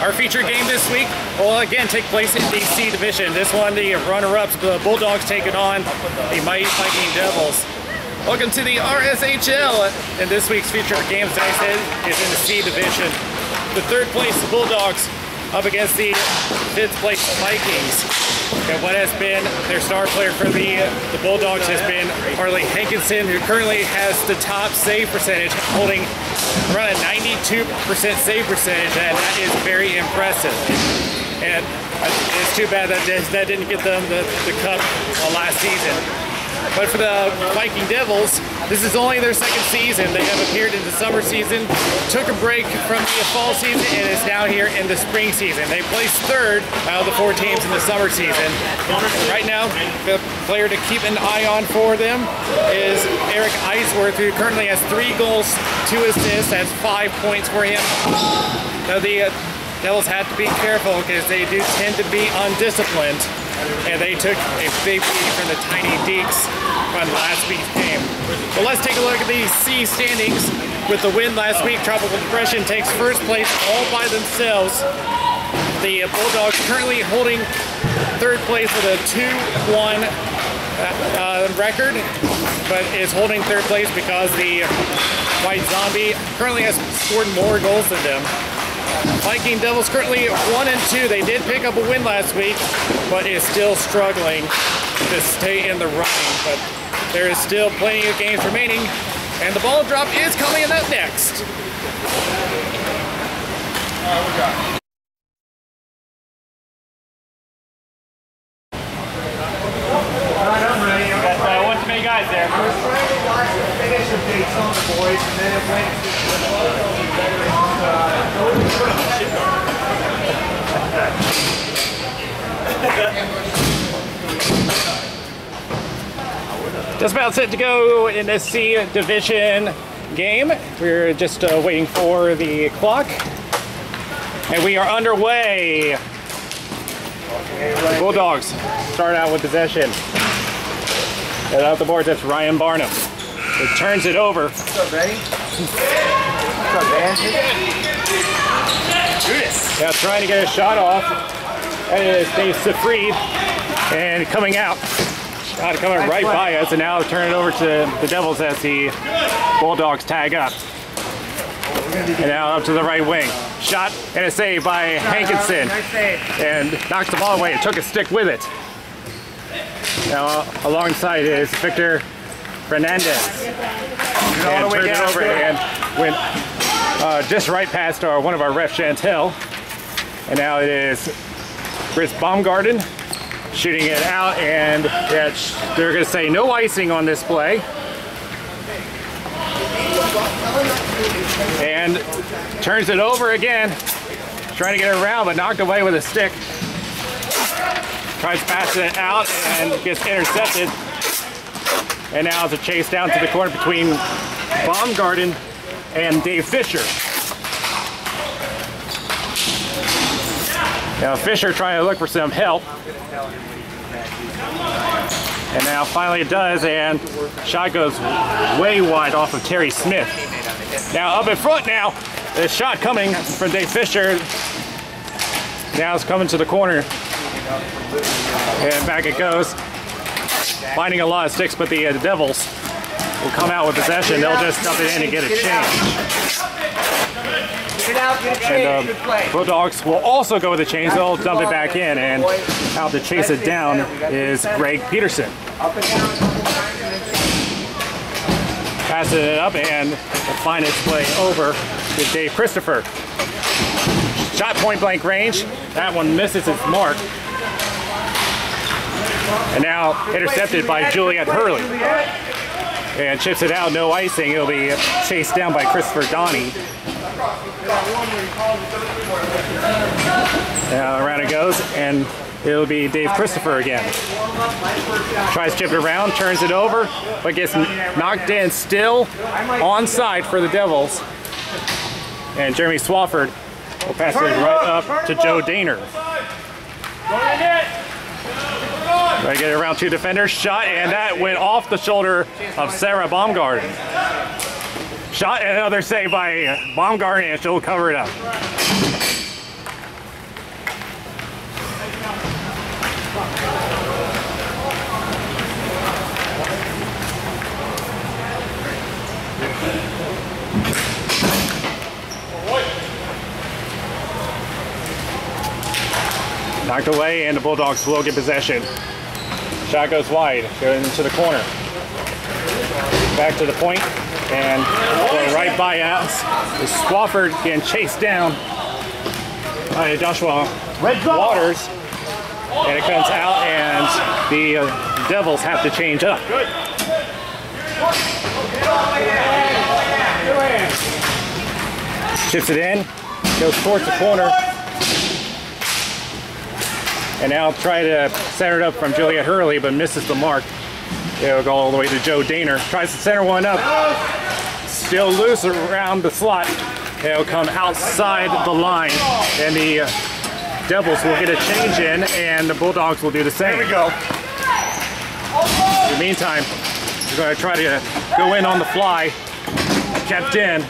Our featured game this week will again take place in the C Division. This one, the runner-ups, the Bulldogs taking on the mighty Viking Devils. Welcome to the RSHL, and this week's featured game, as I said, is in the C Division. The third place Bulldogs up against the fifth place Vikings. And what has been their star player for the Bulldogs has been Raleigh, who currently has the top save percentage, holding around a 92% save percentage, and that is very impressive. And it's too bad that didn't get them the cup last season. But for the Viking Devils, this is only their second season. They have appeared in the summer season, took a break from the fall season, and is now here in the spring season. They placed third out of the 4 teams in the summer season. Right now, the player to keep an eye on for them is Eric Eisworth, who currently has 3 goals, 2 assists, has 5 points for him. Now the Devils have to be careful because they do tend to be undisciplined. And they took a big beat from the Tiny Deeks from last week's game. So let's take a look at the C standings. With the win last week, Tropical Depression takes first place all by themselves. The Bulldogs currently holding third place with a 2-1 record, but is holding third place because the White Zombie currently has scored more goals than them. Viking Devils currently 1-2. They did pick up a win last week, but is still struggling to stay in the running. But there is still plenty of games remaining, and the ball drop is coming up next. I'm ready. Got one too many guys there. Finish the dates on the boys, and then it went to Just about set to go in this C Division game. We're just waiting for the clock, and we are underway. The Bulldogs start out with possession. And out the board, that's Ryan Barnum. It turns it over. What's up, Benny? What's up, man? Now trying to get a shot off. That is Dave Safried, and coming out. Shot coming right by us, and now turn it over to the Devils as the Bulldogs tag up. And now up to the right wing. Shot and a save by Hankinson. And knocks the ball away and took a stick with it. Now alongside is Victor Fernandez. And turned it over and went just right past one of our refs, Chantel. And now it is Chris Baumgarten shooting it out, and they're going to say no icing on this play. And turns it over again, trying to get it around, but knocked away with a stick. Tries to pass it out and gets intercepted. And now it's a chase down to the corner between Baumgarten and Dave Fisher. Now Fisher trying to look for some help. And now finally it does, and shot goes way wide off of Terry Smith. Now up in front now, the shot coming from Dave Fisher. Now it's coming to the corner. And back it goes. Finding a lot of sticks, but the Devils will come out with possession. They'll just dump it in and get a change. And the Bulldogs will also go with the change. They'll dump it back in, and out to chase it down is Greg Peterson. Passing it up, and the finest play over to Dave Christopher. Shot point blank range. That one misses its mark. And now intercepted by Juliet Hurley. And chips it out, no icing. It'll be chased down by Christopher Donnie. Now around it goes, and it'll be Dave Christopher again. Tries to chip it around, turns it over, but gets knocked in still onside for the Devils. And Jeremy Swafford will pass it right up to Joe Daner. Try to get it around 2 defenders. Shot, and that went off the shoulder of Sarah Baumgarten. Shot and another save by Baumgartner, and she'll cover it up. Knocked away, and the Bulldogs will get possession. Shot goes wide, going into the corner. Back to the point, and going right by us is Swafford getting chased down by Joshua Waters. And it comes out, and the Devils have to change up. Chips it in, goes towards the corner. And now try to center it up from Juliet Hurley, but misses the mark. It'll go all the way to Joe Daner. Tries to center one up. Still loose around the slot. It'll come outside the line. And the Devils will get a change in, and the Bulldogs will do the same. There we go. In the meantime, we're going to try to go in on the fly. Kept in.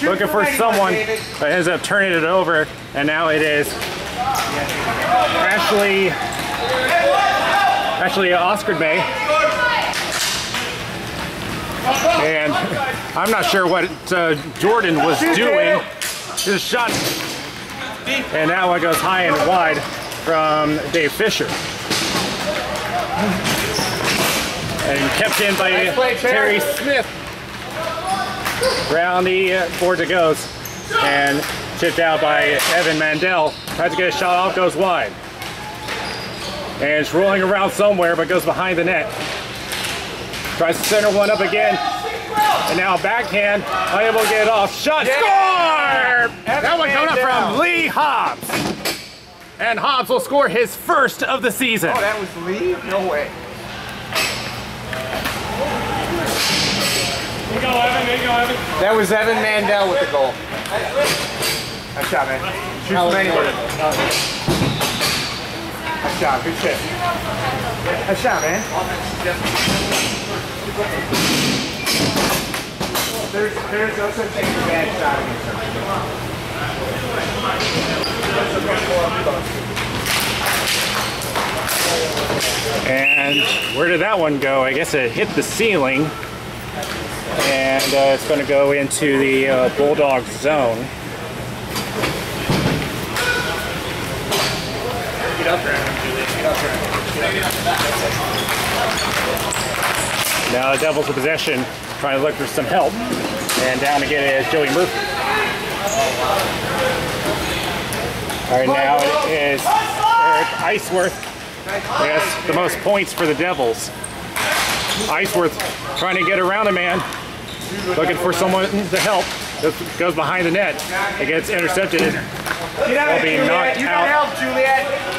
Looking for someone, but ends up turning it over, and now it is Ashley Oscar Bay. And I'm not sure what Jordan was doing. Just shot. And that one goes high and wide from Dave Fisher. And kept in by Terry Smith. Round the board it goes. And tipped out by Evan Mandel. Tries to get a shot off, goes wide. And it's rolling around somewhere, but goes behind the net. Tries to center one up again. And now backhand, unable to get it off. Shot, score! That one coming up from Lee Hobbs. And Hobbs will score his first of the season. Oh, that was Lee? No way. There you go, Evan. There you go, Evan. That was Evan Mandel with the goal. Nice shot, man. Shoot from anywhere. Nice shot. Good shit. Nice shot, man. There's no such thing as a bad shot against them. And where did that one go? I guess it hit the ceiling. And it's going to go into the Bulldogs zone. Get up there. Get up there. Now the Devils in possession, trying to look for some help. And down to get it is Joey Murphy. All right, now it is Eric Iceworth. Yes, the most points for the Devils. Iceworth trying to get around a man, looking for someone to help. This goes behind the net. It gets intercepted. Will be knocked out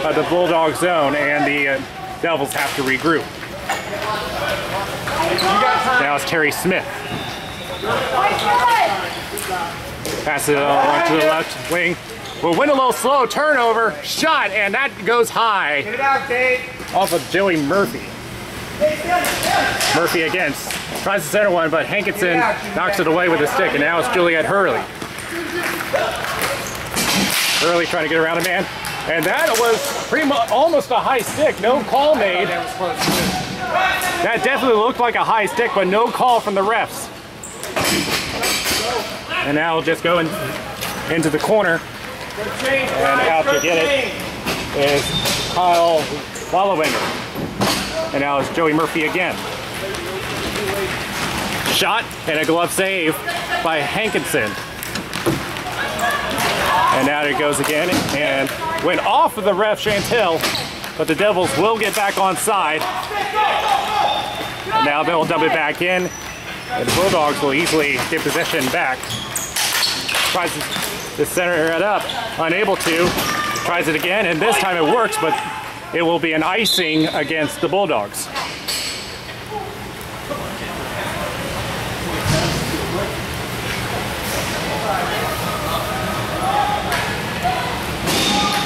of the Bulldog zone, and the Devils have to regroup. Now it's Terry Smith. Pass it on to the left wing. We'll win a little slow turnover. Shot, and that goes high. Get it out, Dave. Off of Joey Murphy. Murphy again tries to center one, but Hankinson knocks it away with a stick, and now it's Juliet Hurley. Hurley trying to get around a man, and that was pretty much almost a high stick. No call made. That definitely looked like a high stick, but no call from the refs. And now we'll just go into the corner, and out to get it is Kyle Wallowinger. And now it's Joey Murphy again. Shot and a glove save by Hankinson. And now it goes again and went off of the ref Chantel, but the Devils will get back on side. And now they'll dump it back in, and the Bulldogs will easily get possession back. Tries to center it up, unable to. Tries it again, and this time it works, but it will be an icing against the Bulldogs.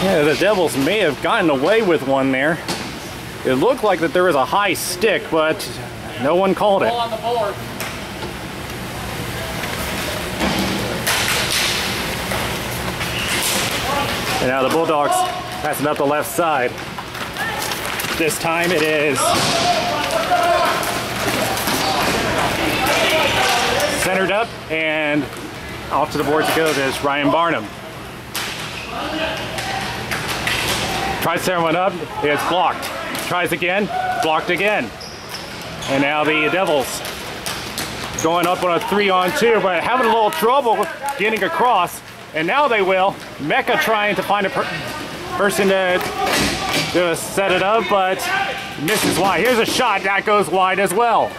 Yeah, the Devils may have gotten away with one there. It looked like that there was a high stick, but no one called it. On the board. And now the Bulldogs passing up the left side. This time it is centered up, and off to the boards it goes is Ryan Barnum. Tries to center one up, it's blocked. Tries again, blocked again. And now the Devils going up on a 3-on-2, but having a little trouble getting across. And now they will. Mecca trying to find a person to set it up, but misses wide. Here's a shot that goes wide as well.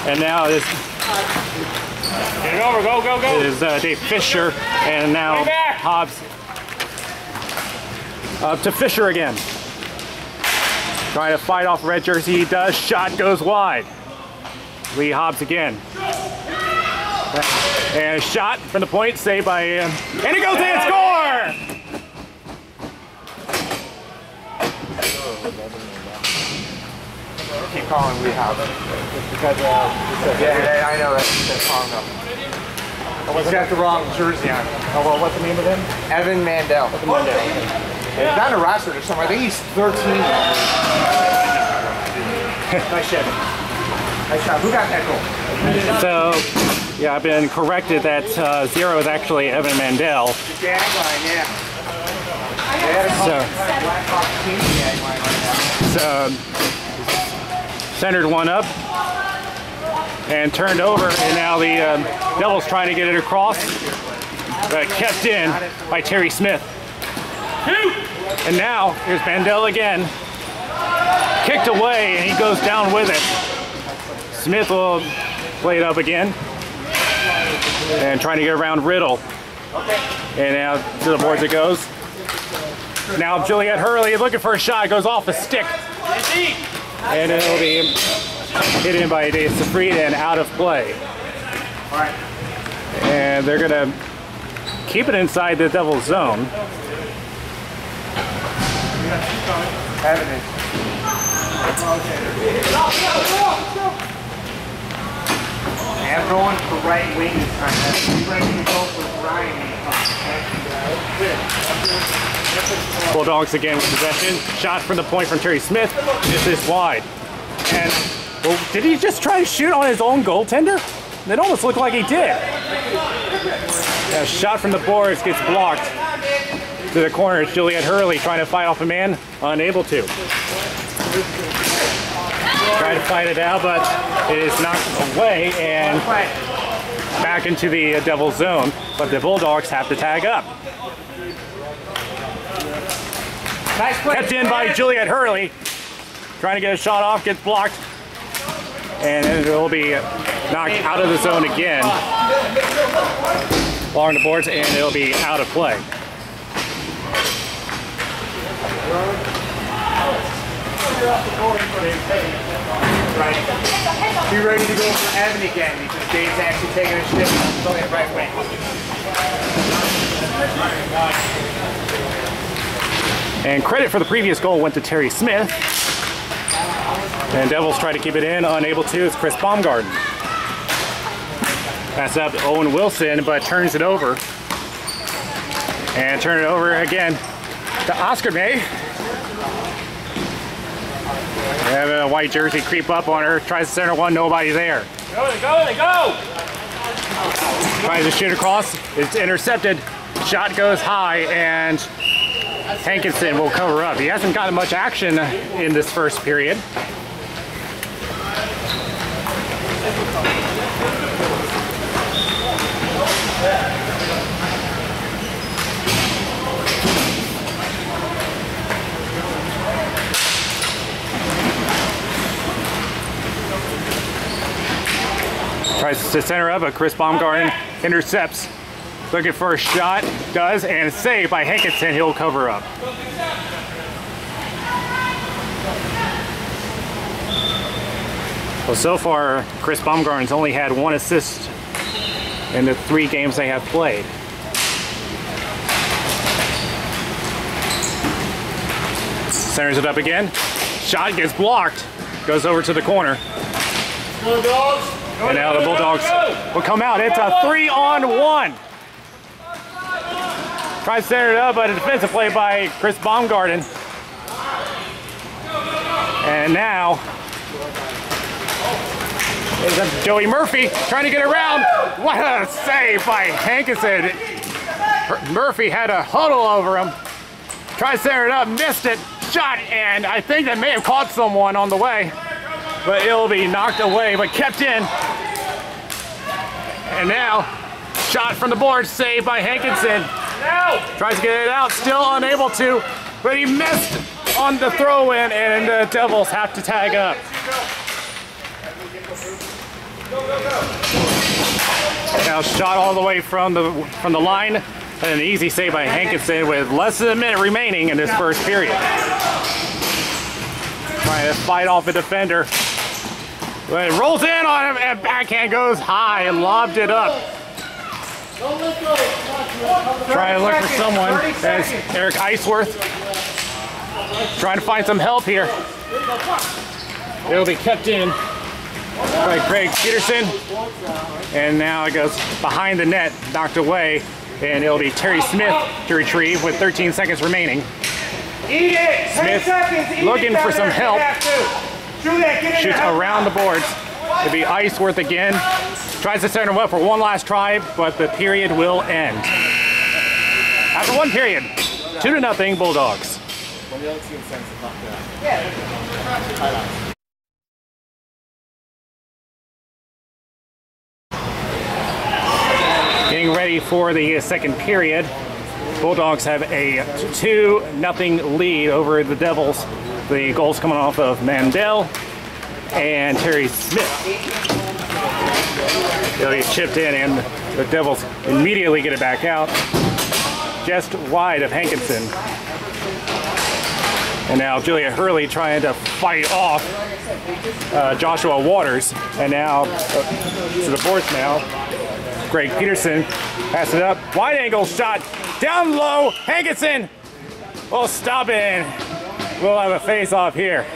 And now this is Dave Fisher, and now Hobbs up to Fisher again. Trying to fight off red jersey, he does. Shot goes wide. Lee Hobbs again. And a shot from the point, saved by him. And it goes in, score! Keep calling Lee Hobbs. Because, yeah, I know that's calling up. He's got the wrong jersey on. Oh, well, what's the name of him? Evan Mandel. He's on a roster or somewhere. I think he's 13. Nice shot. Nice shot. Who got that goal? So, yeah, I've been corrected that 0 is actually Evan Mandel. The gag line, yeah. So, centered one up and turned over, and now the Devils trying to get it across, but kept in by Terry Smith. And now here's Mandel again, kicked away, and he goes down with it. Smith will play it up again and trying to get around Riddle. And now to the boards it goes. Now Juliet Hurley looking for a shot, goes off the stick. And it'll be hit in by Dave Safried and out of play. And they're going to keep it inside the Devil's zone. I'm going for right wing this time. He's ready to go for Ryan. Bulldogs again with possession. Shot from the point from Terry Smith. This is wide. And well, did he just try to shoot on his own goaltender? It almost looked like he did. A shot from the boards gets blocked. To the corner, it's Juliet Hurley trying to fight off a man, unable to. Try to fight it out, but it is knocked away and back into the Devil's zone. But the Bulldogs have to tag up. Kept in by Juliet Hurley. Trying to get a shot off, gets blocked. And it will be knocked out of the zone again. Along the boards, and it'll be out of play. Right. Be ready to go for Evan again because Dave's actually taking a shift on the right wing. And credit for the previous goal went to Terry Smith. And Devils try to keep it in, unable to. It's Chris Baumgarten. Pass up to Owen Wilson, but turns it over. And turn it over again to Oscar May. Having a white jersey creep up on her, tries to center one, nobody there. Go, they go, they go! Tries to shoot across, it's intercepted. Shot goes high, and Hankinson will cover up. He hasn't gotten much action in this first period. Tries to center up, but Chris Baumgarten intercepts. Looking for a shot, does, and it's saved by Hankinson. He'll cover up. Well, so far, Chris Baumgarten's only had 1 assist in the 3 games they have played. Centers it up again. Shot gets blocked. Goes over to the corner. And now the Bulldogs will come out. It's a 3-on-1. Tries to center it up, but a defensive play by Chris Baumgarten. And now is Joey Murphy trying to get around. What a save by Hankinson. Murphy had a huddle over him. Tried to center it up, missed it. Shot, and I think that may have caught someone on the way. But it'll be knocked away, but kept in. And now, shot from the board, saved by Hankinson. Tries to get it out, still unable to, but he missed on the throw-in, and the Devils have to tag up. Now shot all the way from the line, and an easy save by Hankinson with less than a minute remaining in this first period. Trying to fight off a defender. But it rolls in on him, and backhand goes high and lobbed it up. Trying to look for someone. That's Eric Iceworth. Trying to find some help here. It'll be kept in by Craig Peterson. And now it goes behind the net, knocked away. And it'll be Terry Smith to retrieve with 13 seconds remaining. Smith looking for some help. Shoots around the boards. It'll be Iceworth again. Tries to center him up for one last try, but the period will end. After one period, 2-0 Bulldogs. Getting ready for the second period. Bulldogs have a 2-0 lead over the Devils. The goals coming off of Mandel and Terry Smith. They'll get chipped in, and the Devils immediately get it back out. Just wide of Hankinson. And now Julia Hurley trying to fight off Joshua Waters. And now to the boards now. Greg Peterson passes it up. Wide angle shot. Down low. Hankinson will stop it. We'll have a face off here.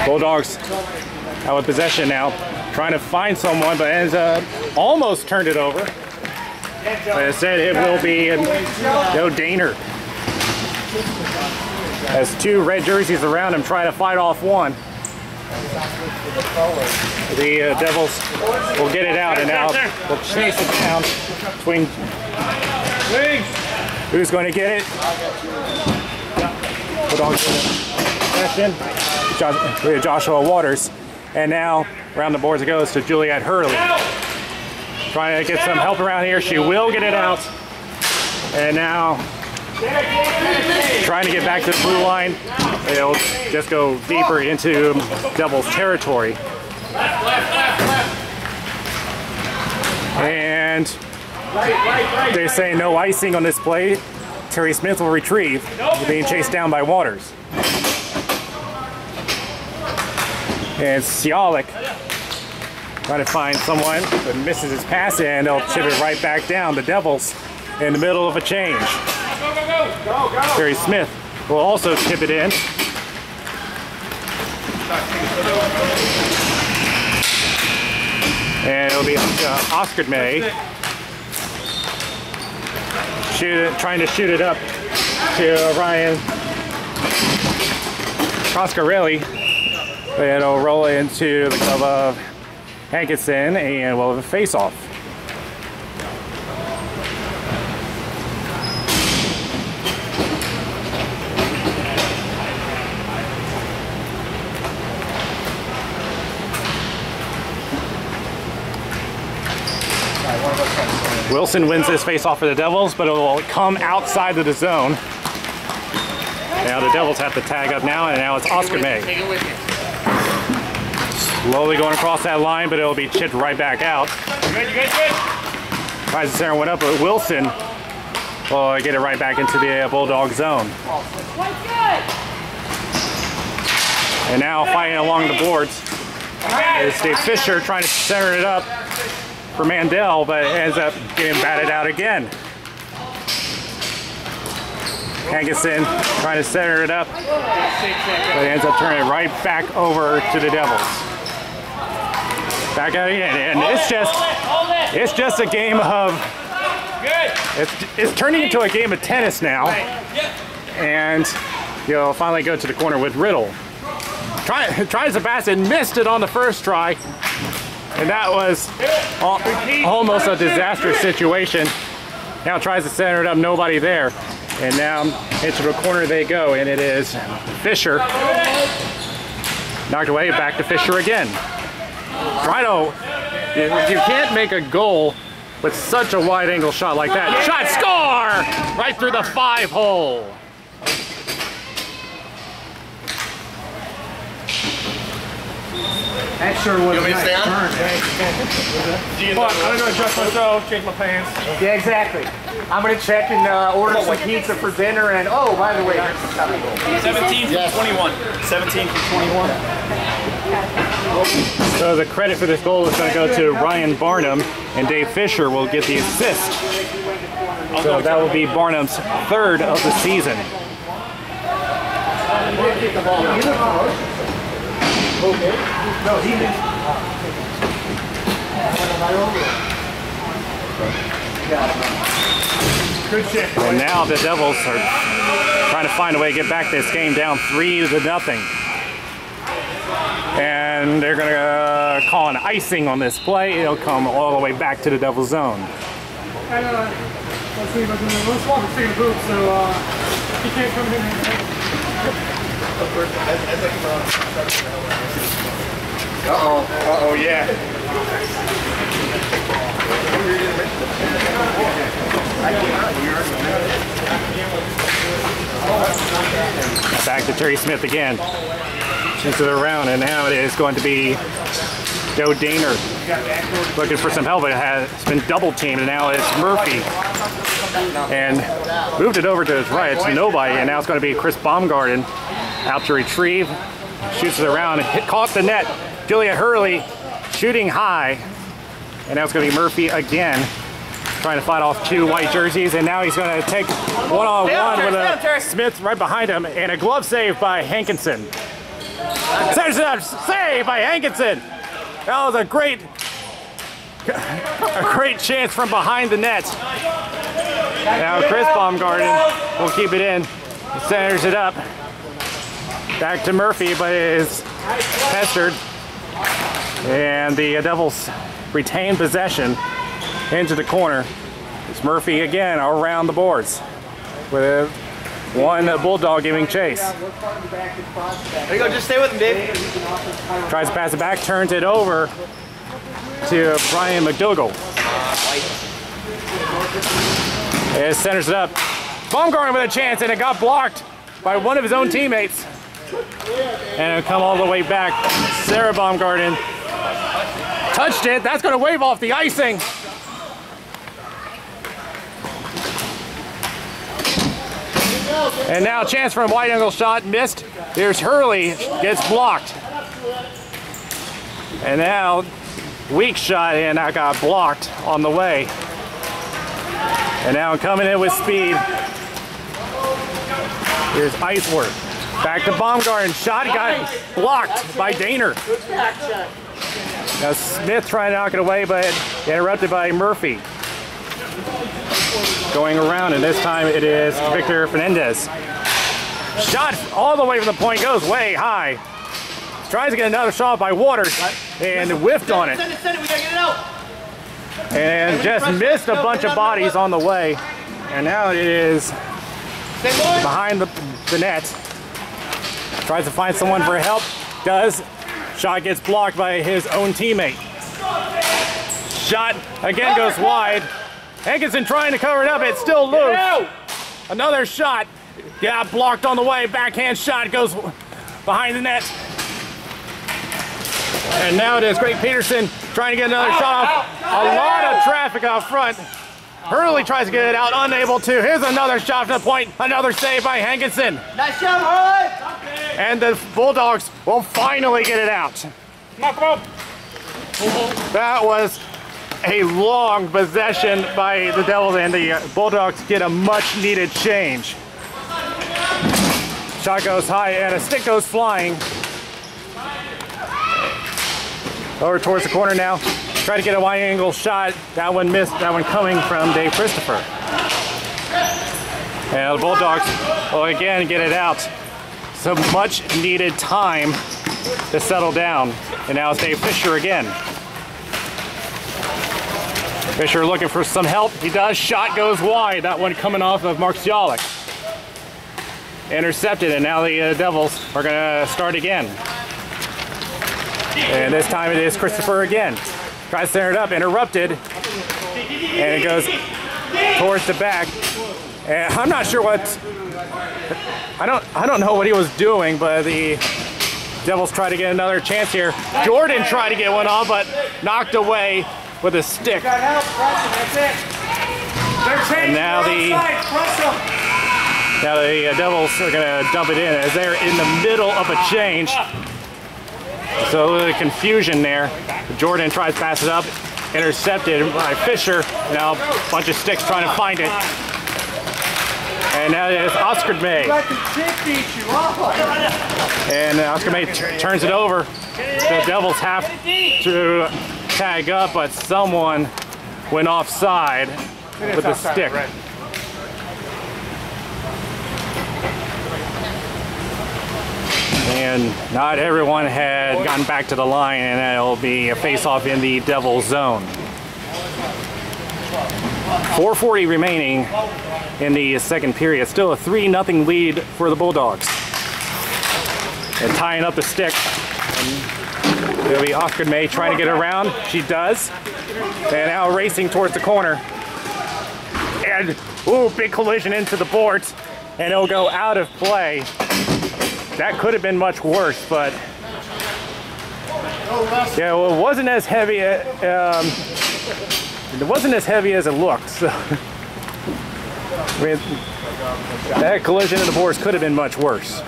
Bulldogs out with possession now, trying to find someone, but ends up almost turned it over. But instead, it will be Joe Daner. Has two red jerseys around him, trying to fight off one. The Devils will get it out, and now they'll chase it down between. Who's going to get it? Bulldogs possession. Joshua Waters, and now around the boards it goes to Juliet Hurley. Trying to get some help around here. She will get it out, and now trying to get back to the blue line. It'll just go deeper into Devils territory. And they say no icing on this play. Terry Smith will retrieve, being chased down by Waters. And Cialik trying to find someone, but misses his pass, and they'll chip it right back down. The Devils in the middle of a change. Terry Smith will also chip it in. And it'll be Oscar May trying to shoot it up to Ryan Coscarelli. And it'll roll into the glove of Hankinson, and we'll have a face-off. Wilson wins this face-off for the Devils, but it will come outside of the zone. Now the Devils have to tag up now, and now it's Oscar May. Take it with you. Slowly going across that line, but it'll be chipped right back out. Good. Tries to center one up, but Wilson will get it right back into the Bulldog zone. And now fighting along the boards is Dave Fisher trying to center it up for Mandel, but ends up getting batted out again. Hankinson trying to center it up, but ends up turning it right back over to the Devils. Back out again, and it's just a game of, it's turning into a game of tennis now. And you'll finally go to the corner with Riddle. Tries to pass and missed it on the first try. And that was almost a disastrous situation. Now tries to center it up, nobody there. And now into the corner they go, and it is Fisher. Knocked away, back to Fisher again. You can't make a goal with such a wide angle shot like that. Shot, score! Right through the 5-hole. That sure was You want me to stay on? I'm gonna adjust myself, change my pants. Yeah, exactly. I'm gonna check and order some pizza for dinner, and oh, by the way, here's some coming goal. 17 to 21. 17 to 21. So the credit for this goal is going to go to Ryan Barnum, and Dave Fisher will get the assist. So that will be Barnum's 3rd of the season. And now the Devils are trying to find a way to get back this game down 3-0. And they're going to call an icing on this play. It'll come all the way back to the Devils zone. Let's walk and see the booth, so he can't come in here. Uh-oh, yeah. Back to Terry Smith again. Into the round, and now it is going to be Joe Daner looking for some help. It has been double teamed, and now it's Murphy. And moved it over to his right. It's nobody, and now it's going to be Chris Baumgarten out to retrieve. Shoots it around, caught the net. Juliet Hurley shooting high, and now it's going to be Murphy again, trying to fight off 2 white jerseys, and now he's going to take one-on-one with a Smith right behind him, and a glove save by Hankinson. Save by Hankinson. That was a great chance from behind the net. Now Chris Baumgarten will keep it in. He centers it up. Back to Murphy, but it is pestered. And the Devils retain possession into the corner. It's Murphy again around the boards with one Bulldog giving chase. There you go, just stay with him, Dave. Tries to pass it back, turns it over to Brian McDougall. It centers it up. Baumgarten with a chance, and it got blocked by one of his own teammates. And it'll come all the way back. Sarah Baumgarten touched it. That's going to wave off the icing. And now a chance for a wide angle shot, missed. There's Hurley, gets blocked. And now weak shot, and that got blocked on the way. And now coming in with speed. Here's Iceworth. Back to Baumgarten, shot got blocked by Daner. Now Smith trying to knock it away, but interrupted by Murphy. Going around, and this time it is Victor Fernandez. Shot all the way from the point, goes way high. Tries to get another shot by Waters, and whiffed on it. Send it, we gotta get it out. And just missed a bunch of bodies on the way. And now it is behind the net. Tries to find someone for help, does. Shot gets blocked by his own teammate. Shot again goes wide. Hankinson trying to cover it up, it's still loose. Another shot, got blocked on the way, backhand shot goes behind the net. And now it is Greg Peterson trying to get another shot off. A lot of traffic out front. Hurley tries to get it out, unable to. Here's another shot from the point, another save by Hankinson. Nice shot, Hurley! And the Bulldogs will finally get it out. That was a long possession by the Devils, and the Bulldogs get a much needed change. Shot goes high and a stick goes flying. Over towards the corner now. Try to get a wide angle shot. That one missed. That one coming from Dave Christopher. And the Bulldogs will again get it out. Some much needed time to settle down. And now it's Dave Fisher again. Fisher looking for some help. He does. Shot goes wide. That one coming off of Mark Cialik. Intercepted, and now the Devils are going to start again. And this time it is Christopher again. Tries to center it up, interrupted, and it goes towards the back. And I'm not sure what. I don't know what he was doing, but the Devils try to get another chance here. Jordan tried to get one off, but knocked away with a stick. And now the Devils are going to dump it in as they're in the middle of a change. So a little confusion there. Jordan tries to pass it up, intercepted by Fisher. Now a bunch of sticks trying to find it. And now it's Oscar May. And Oscar May turns it over. The Devils have to tag up, but someone went offside with the stick. And not everyone had gotten back to the line, and it'll be a face-off in the Devils zone. 4:40 remaining in the second period. Still a 3-0 lead for the Bulldogs. And tying up the stick. And it'll be Oscar May trying to get around. She does. And now racing towards the corner. And, ooh, big collision into the boards. And it'll go out of play. That could have been much worse, but yeah, well, it wasn't as heavy. It wasn't as heavy as it looked. So, I mean, that collision in the boards could have been much worse.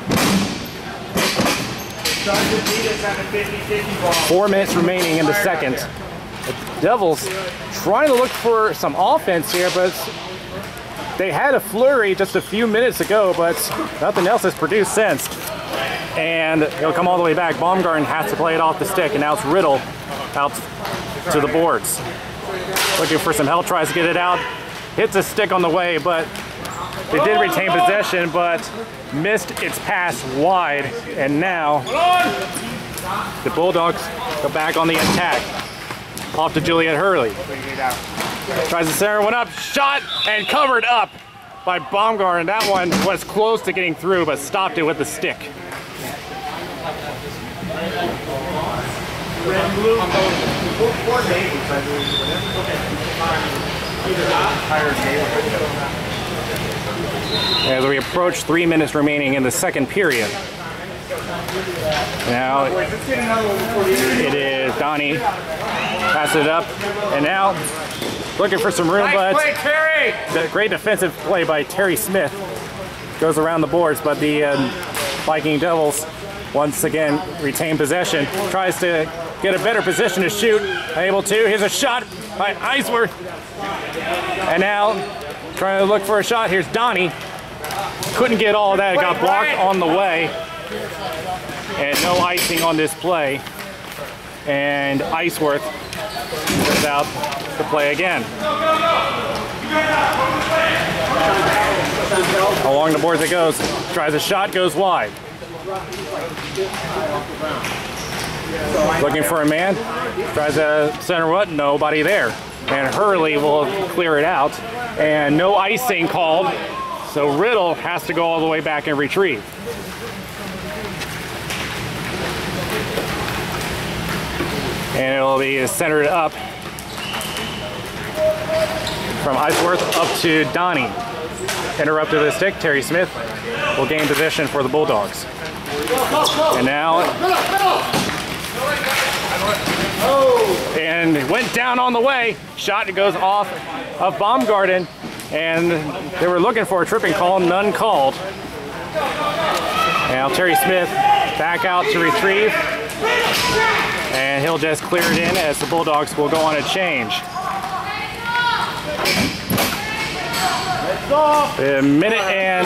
4 minutes remaining in the second. The Devils trying to look for some offense here, but they had a flurry just a few minutes ago, but nothing else has produced since. And it'll come all the way back. Baumgarten has to play it off the stick, and now it's Riddle out to the boards. Looking for some help, tries to get it out. Hits a stick on the way, but they did retain possession, but missed its pass wide. And now the Bulldogs go back on the attack. Off to Juliet Hurley. Tries to center one up, shot, and covered up by Baumgarten. That one was close to getting through, but stopped it with the stick. As we approach 3 minutes remaining in the second period. Now it is Donnie. Pass it up, and now looking for some room, but great defensive play by Terry Smith. Goes around the boards, but the Viking Devils once again retain possession. Tries to get a better position to shoot. Able to. Here's a shot by Eisworth. And now trying to look for a shot. Here's Donnie. Couldn't get all of that. It got blocked on the way. And no icing on this play. And Eisworth is out to play again. Along the boards it goes. Tries a shot, goes wide. Looking for a man. Tries a center what? Nobody there. And Hurley will clear it out. And no icing called. So Riddle has to go all the way back and retrieve. And it'll be centered up from Eisworth up to Donnie. Interrupted with a stick. Terry Smith will gain position for the Bulldogs. And now, and it went down on the way. Shot goes off of Baumgarten, and they were looking for a tripping call, none called. Now Terry Smith back out to retrieve, and he'll just clear it in as the Bulldogs will go on a change. A minute and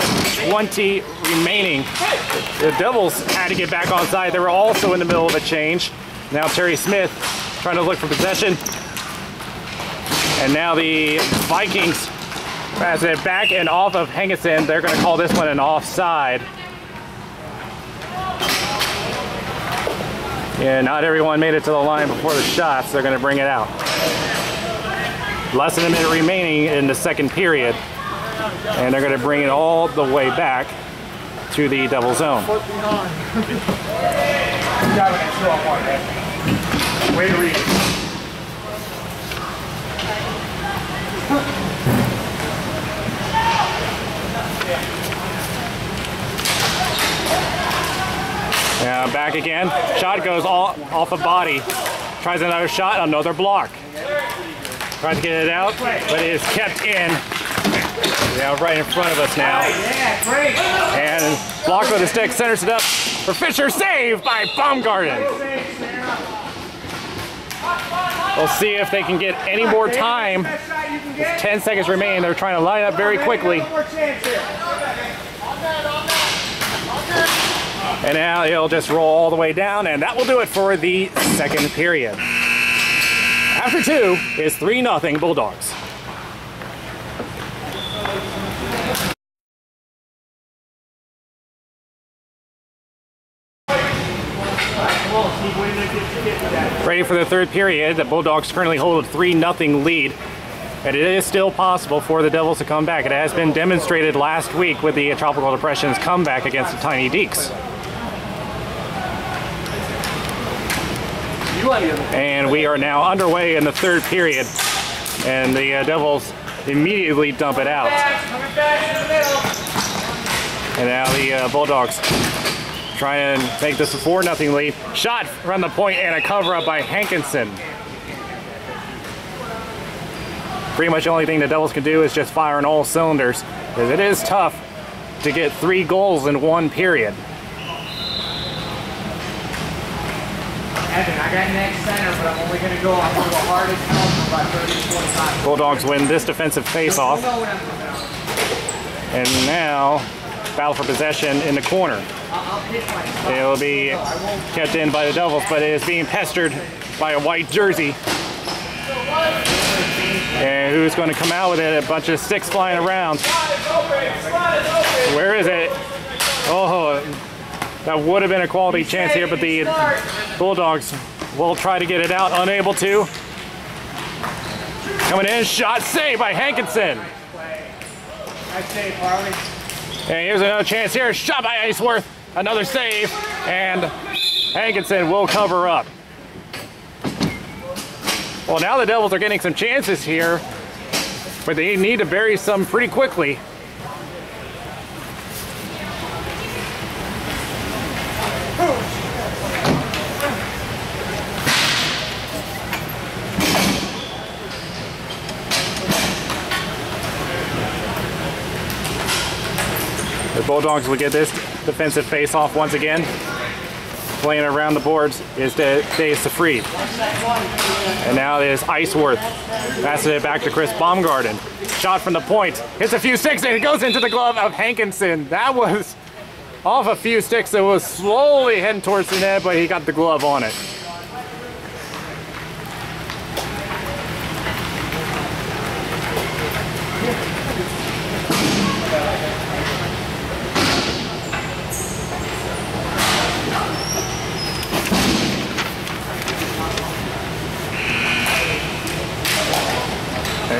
20 remaining. The Devils had to get back on side. They were also in the middle of a change. Now Terry Smith trying to look for possession. And now the Vikings pass it back and off of Hankinson. They're going to call this one an offside. Yeah, not everyone made it to the line before the shots. They're going to bring it out. Less than a minute remaining in the second period. And they're going to bring it all the way back to the Devil zone. Way to read it. Yeah, back again. Shot goes off a body. Tries another shot, another block. Tries to get it out, but it is kept in. Yeah, right in front of us now. And blocked with a stick, centers it up for Fisher. Saved by Baumgarten. We'll see if they can get any more time. With 10 seconds remaining. They're trying to line up very quickly. And now it'll just roll all the way down, and that will do it for the second period. After 2 is 3-0 Bulldogs. Ready for the third period. The Bulldogs currently hold a 3-0 lead. And it is still possible for the Devils to come back. It has been demonstrated last week with the Tropical Depression's comeback against the Tiny Deeks. And we are now underway in the third period. And the Devils immediately dump it out. And now the Bulldogs try and make this a 4-0 lead. Shot from the point and a cover-up by Hankinson. Pretty much the only thing the Devils can do is just fire on all cylinders, because it is tough to get 3 goals in 1 period. Evan, I got next center, but I'm only going to go hard as hell for about 30 to 45. Bulldogs win this defensive face-off. And now, battle for possession in the corner. It will be kept in by the Devils, but it is being pestered by a white jersey. And who's going to come out with it? A bunch of sticks flying around. Where is it? Oh, that would have been a quality chance here, but the Bulldogs will try to get it out. Unable to. Coming in, shot saved by Hankinson. Nice save, Harley. And here's another chance here. Shot by Iceworth. Another save. And Hankinson will cover up. Well, now the Devils are getting some chances here, but they need to bury some pretty quickly. The Bulldogs will get this defensive face-off once again. Playing around the boards is Dave Safried. And now it is Iceworth. Passes it back to Chris Baumgarten. Shot from the point. Hits a few sticks and it goes into the glove of Hankinson. That was off a few sticks. It was slowly heading towards the net, but he got the glove on it.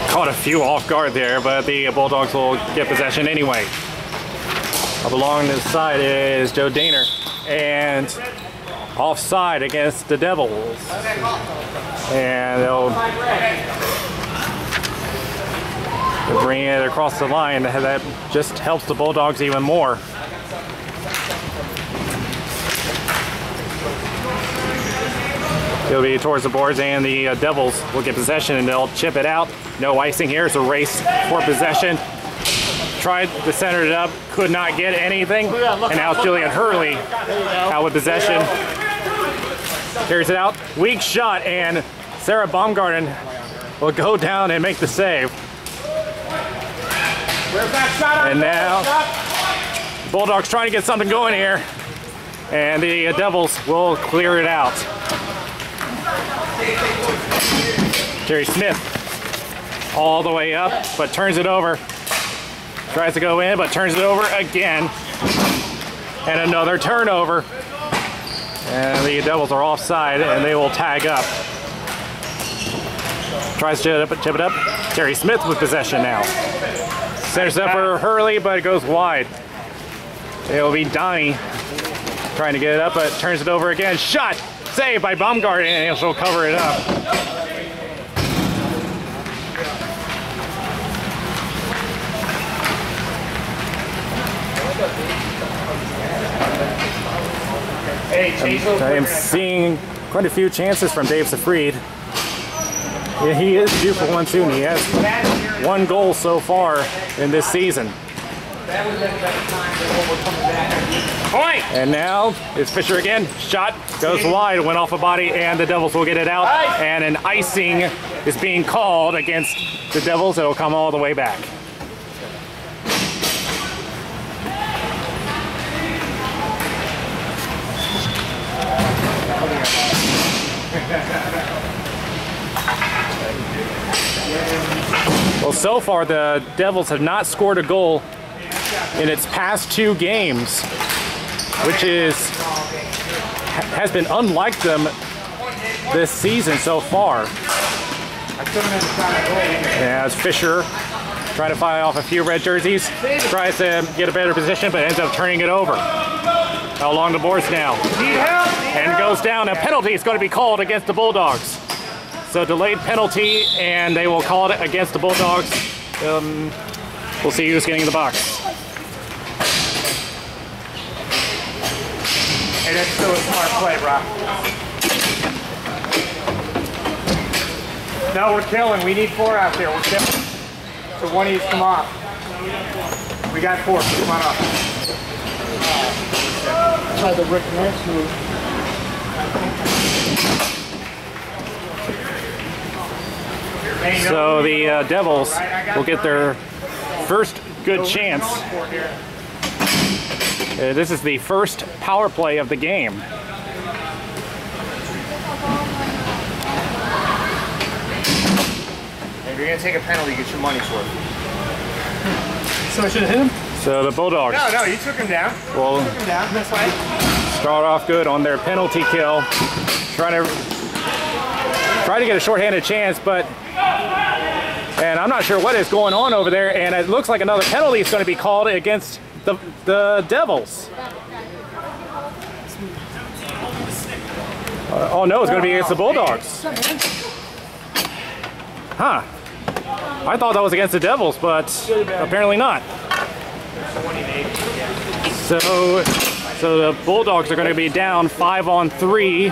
Caught a few off guard there, but the Bulldogs will get possession anyway. Up along this side is Joe Daner, and offside against the Devils. And they'll bring it across the line. That just helps the Bulldogs even more. It'll be towards the boards, and the Devils will get possession, and they'll chip it out. No icing here. It's a race for possession. Tried to center it up, could not get anything. And now it's Julian Hurley out with possession. Carries it out. Weak shot, and Sarah Baumgarten will go down and make the save. And now, Bulldogs trying to get something going here. And the Devils will clear it out. Jerry Smith all the way up, but turns it over. Tries to go in, but turns it over again. And another turnover. And the Devils are offside, and they will tag up. Tries to chip it up. Terry Smith with possession now. Centers up for Hurley, but it goes wide. It'll be Donnie trying to get it up, but turns it over again. Shot! Saved by Baumgarten, and he'll cover it up. I am seeing quite a few chances from Dave Safried. Yeah, he is due for one soon. He has one goal so far in this season. And now it's Fisher again. Shot goes wide, went off a body, and the Devils will get it out. And an icing is being called against the Devils. It'll come all the way back. Well, so far the Devils have not scored a goal in its past 2 games, which has been unlike them this season so far. As Fisher trying to fire off a few red jerseys, tries to get a better position, but ends up turning it over. Along the boards now. And goes down. A penalty is going to be called against the Bulldogs. So delayed penalty, and they will call it against the Bulldogs. We'll see who's getting in the box. Hey, that's still a smart play, bro. No, we're killing. We need 4 out there. We're killing. So one of you come off. We got 4. So come on off. Try the Rick Nance move. So the Devils will get their first good chance. This is the first power play of the game. If you're going to take a penalty, get your money's worth. So I should have hit him? So the Bulldogs No, you took him down. will That's fine. start off good on their penalty kill. Try to get a shorthanded chance, and I'm not sure what is going on over there, and it looks like another penalty is going to be called against the Devils. Oh no, it's going to be against the Bulldogs. Huh. I thought that was against the Devils, but apparently not. So the Bulldogs are going to be down 5-on-3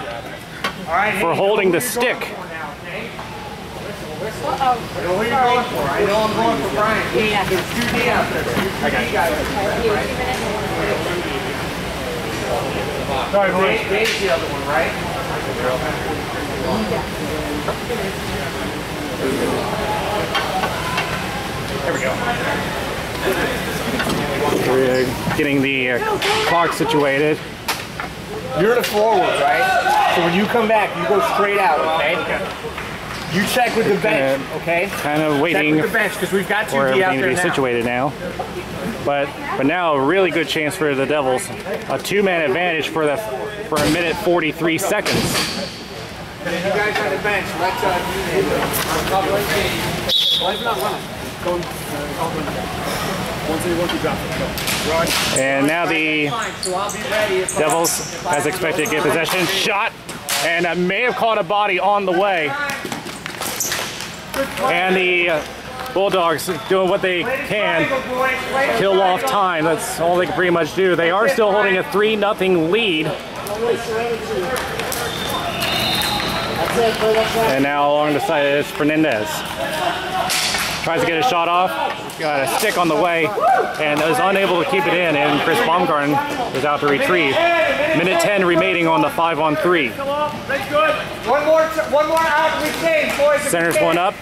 for holding the stick. I know who you're going for. I know I'm going for Brian. Yeah. There's 2D out there. I got you. Sorry, Dave's the other one, right? There we go. We're getting the clock situated. You're the forward, right? So when you come back, you go straight out, okay? You check with the bench, okay? Kind of waiting check with the bench, because we've got 2D for out everything to there be now. situated now. But now a really good chance for the Devils. A 2-man advantage for a minute 43 seconds. You guys on the bench, let's And now the Devils, as expected, get possession. Shot, and may have caught a body on the way. And the Bulldogs doing what they can, kill off time. That's all they can pretty much do. They are still holding a 3-0 lead. And now along the side is Fernandez. Tries to get a shot off, got a stick on the way, and is unable to keep it in, and Chris Baumgarten is out to retrieve. Minute 10 remaining on the 5-on-3. That's good. One more out we came, boys. Centers one up,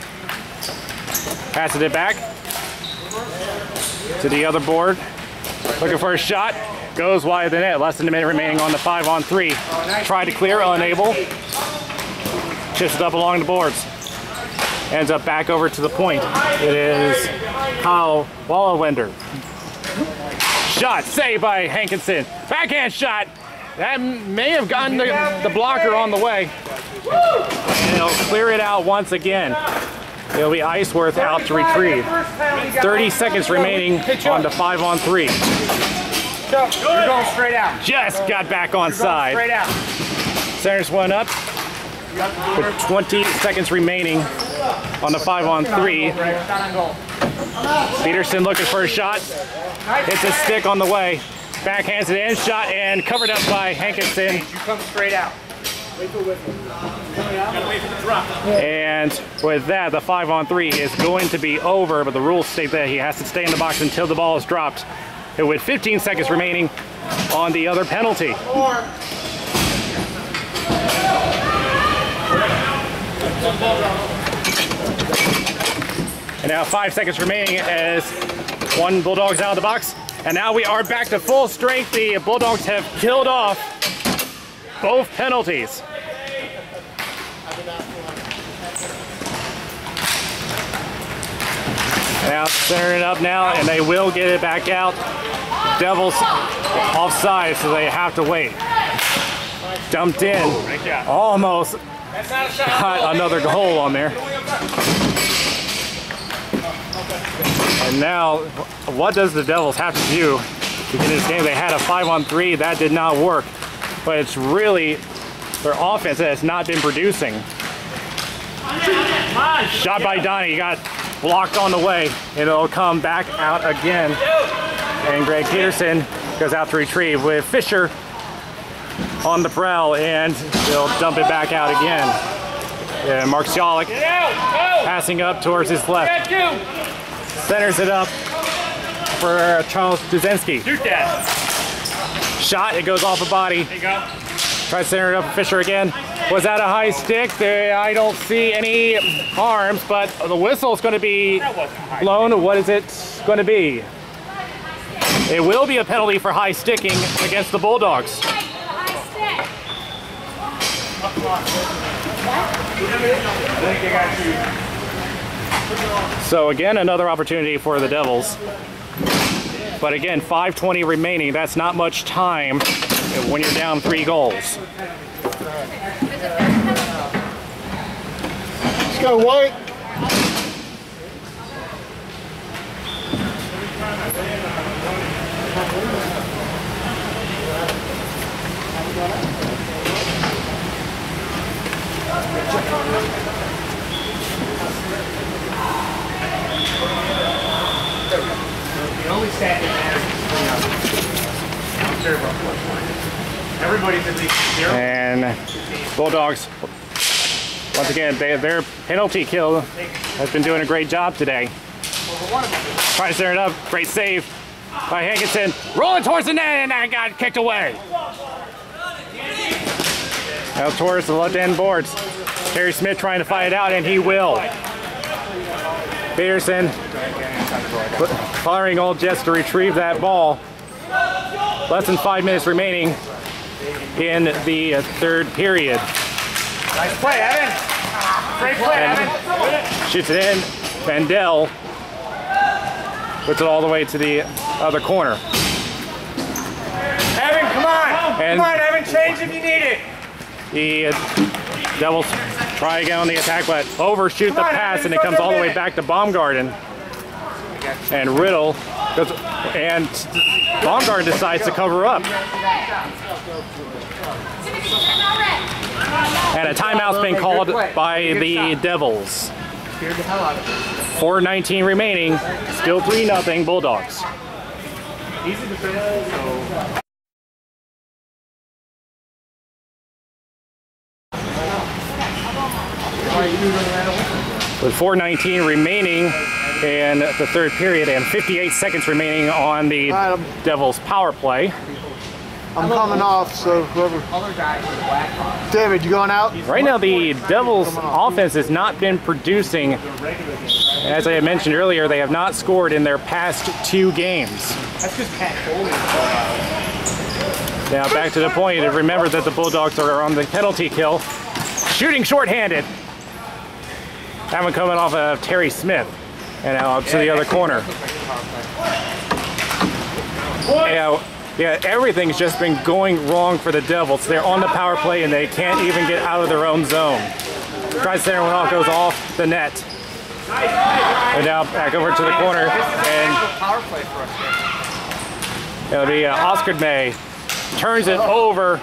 passes it back. To the other board. Looking for a shot. Goes wide of the net. Less than a minute remaining on the 5-on-3. Tried to clear, unable. Chips it up along the boards. Ends up back over to the point. It is Kyle Wallawender. Shot saved by Hankinson. Backhand shot. That may have gotten the blocker on the way. And he'll clear it out once again. It'll be Iceworth out to retrieve. 30 seconds remaining on the 5-on-3. You're going straight out. Just got back on side. Straight out. Centers one up. With 20 seconds remaining on the 5-on-3. Peterson looking for a shot. Hits a stick on the way. Backhands it in, shot and covered up by Hankinson. You come straight out. And with that, the 5-on-3 is going to be over, but the rules state that he has to stay in the box until the ball is dropped. And with 15 seconds remaining on the other penalty. And now 5 seconds remaining as one Bulldogs out of the box. And now we are back to full strength. The Bulldogs have killed off both penalties. Now centering up now, and they will get it back out. Devils offside, so they have to wait. Dumped in. Almost got another goal on there. And now, what does the Devils have to do to get this game? They had a 5-on-3, that did not work. But it's really their offense that has not been producing. Shot by Donnie, got blocked on the way, and it'll come back out again. And Greg Peterson goes out to retrieve with Fisher on the prowl, and they'll dump it back out again. And Mark Sjalik passing up towards his left. Centers it up for Charles Duzinski. Shot, it goes off the body. There you go. Try to center it up for Fisher again. Was that a high stick? I don't see any arms, but the whistle is going to be blown. What is it going to be? It will be a penalty for high sticking against the Bulldogs. So again, another opportunity for the Devils. But again, 5:20 remaining. That's not much time when you're down 3 goals. Let's go, White. The only stat that matters is everybody's at least 0. And Bulldogs, once again, their penalty kill has been doing a great job today. Try to center it up, great save by Hankinson. Rolling towards the net, and that got kicked away. Now towards the left end boards. Terry Smith trying to fight it out, and he will. Peterson firing all jets to retrieve that ball. Less than 5 minutes remaining in the 3rd period. Nice play, Evan. Great play, Evan. Shoots it in. Vandell puts it all the way to the other corner. Evan, come on. And come on, Evan. Change if you need it. The Devils try again on the attack, but overshoot the pass, and it comes all the way back to Baumgarten. And Riddle goes, and Baumgarten decides to cover up. And a timeout's been called by the Devils. 4:19 remaining, still 3-0 Bulldogs. Easy to finish. With 4:19 remaining in the 3rd period and 58 seconds remaining on the Devils power play. I'm coming off, so whoever. David, you going out? Right now the Devils offense has not been producing As I had mentioned earlier, they have not scored in their past 2 games. That's just Pat Foley. Now back to the point, remember that the Bulldogs are on the penalty kill. Shooting shorthanded. That one coming off of Terry Smith. And now up to the other corner. Yeah, everything's just been going wrong for the Devils. They're on the power play and they can't even get out of their own zone. Tries to center one off, goes off the net. And now back over to the corner. And it'll be Oscar May. Turns it over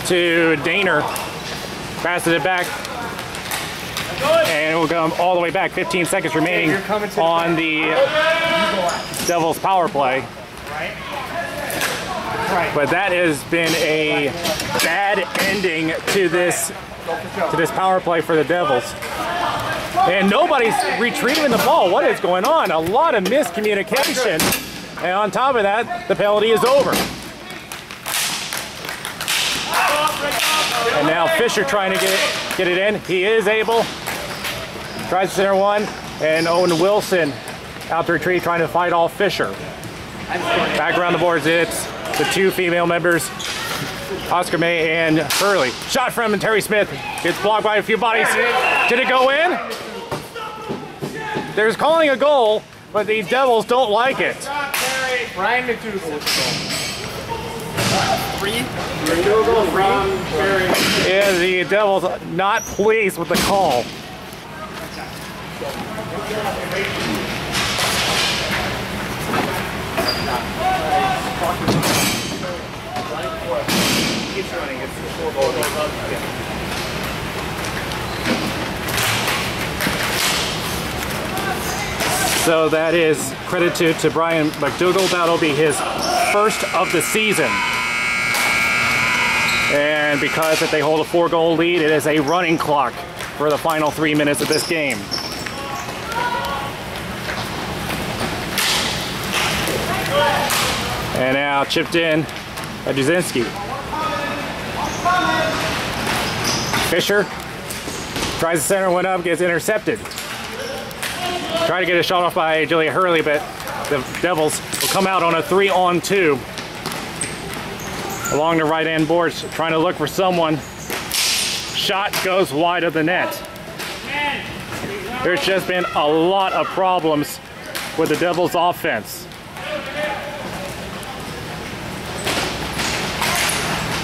to Daner. Passes it back. And we'll go all the way back. 15 seconds remaining on the Devils power play. But that has been a bad ending to this power play for the Devils. And nobody's retrieving the ball. What is going on? A lot of miscommunication. And on top of that, the penalty is over. And now Fisher trying to get it in. He is able. Tries to center one. And Owen Wilson out to retrieve, trying to fight off Fisher. Back around the boards, it's the 2 female members, Oscar May and Hurley. Shot from Terry Smith. Gets blocked by a few bodies. Did it go in? There's calling a goal, but these Devils don't like it. Ryan McDougal. Yeah, the Devils not pleased with the call. So that is credited to Brian McDougal. That'll be his first of the season. And because that they hold a 4-goal lead, it is a running clock for the final 3 minutes of this game. And now chipped in by Jasinski. Fisher tries to center one up, gets intercepted. Try to get a shot off by Julia Hurley, but the Devils will come out on a 3-on-2 along the right-hand boards, trying to look for someone. Shot goes wide of the net. There's just been a lot of problems with the Devils' offense.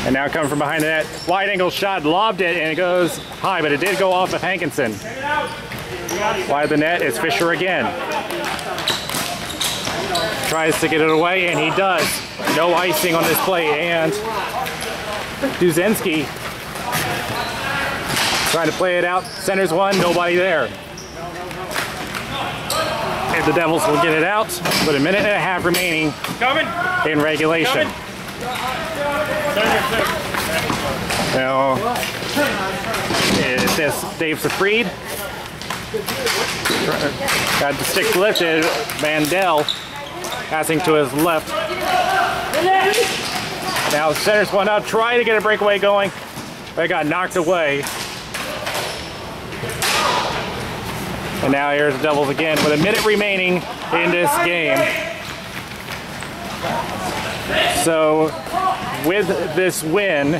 And now coming from behind the net, wide angle shot, lobbed it, and it goes high, but it did go off of Hankinson. Wide of the net is Fisher again. Tries to get it away, and he does. No icing on this play, and Duzinski trying to play it out. Centers one, nobody there. And the Devils will get it out with a minute and a half remaining in regulation. Now, this Dave Safried. Got the stick lifted. Mandel passing to his left. Now centers one up, trying to get a breakaway going, but it got knocked away. And now here's the Devils again with a minute remaining in this game. So with this win,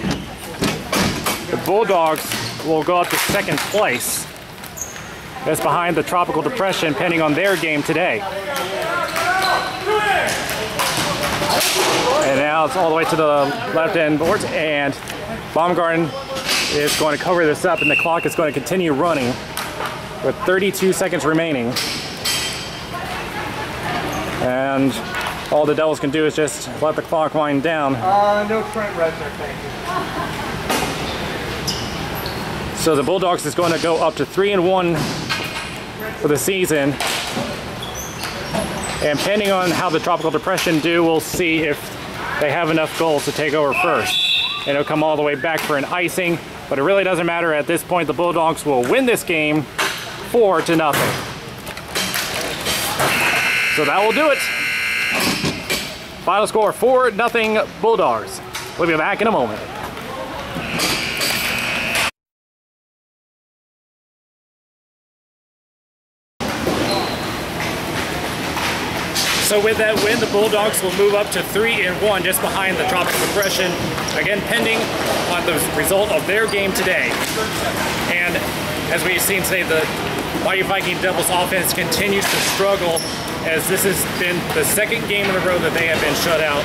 the Bulldogs will go up to second place. That's behind the Tropical Depression, pending on their game today. And now it's all the way to the left end boards, and Baumgarten is going to cover this up, and the clock is going to continue running with 32 seconds remaining. And all the Devils can do is just let the clock wind down. No Trent Reznor, thank you. So the Bulldogs is going to go up to 3-1 for the season. And depending on how the Tropical Depression do, we'll see if they have enough goals to take over first. And it'll come all the way back for an icing, but it really doesn't matter at this point. The Bulldogs will win this game 4-0. So that will do it. Final score 4-0 Bulldogs. We'll be back in a moment. So with that win, the Bulldogs will move up to 3-1, just behind the Tropical Depression, again pending on the result of their game today. And as we've seen today, the Mighty Viking Devils offense continues to struggle, as this has been the second game in a row that they have been shut out.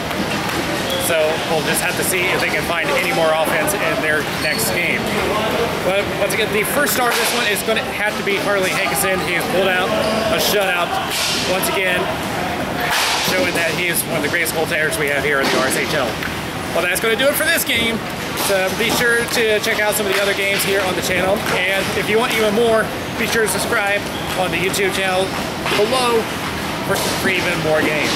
So we'll just have to see if they can find any more offense in their next game. But once again, the first star of this one is going to have to be Harley Hankinson. He has pulled out a shutout once again, showing that he is one of the greatest goaltenders we have here in the RSHL. Well, that's going to do it for this game. So be sure to check out some of the other games here on the channel. And if you want even more, be sure to subscribe on the YouTube channel below for even more games.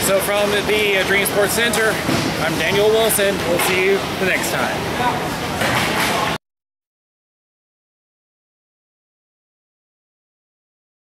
So from the Dream Sports Center, I'm Daniel Wilson. We'll see you the next time.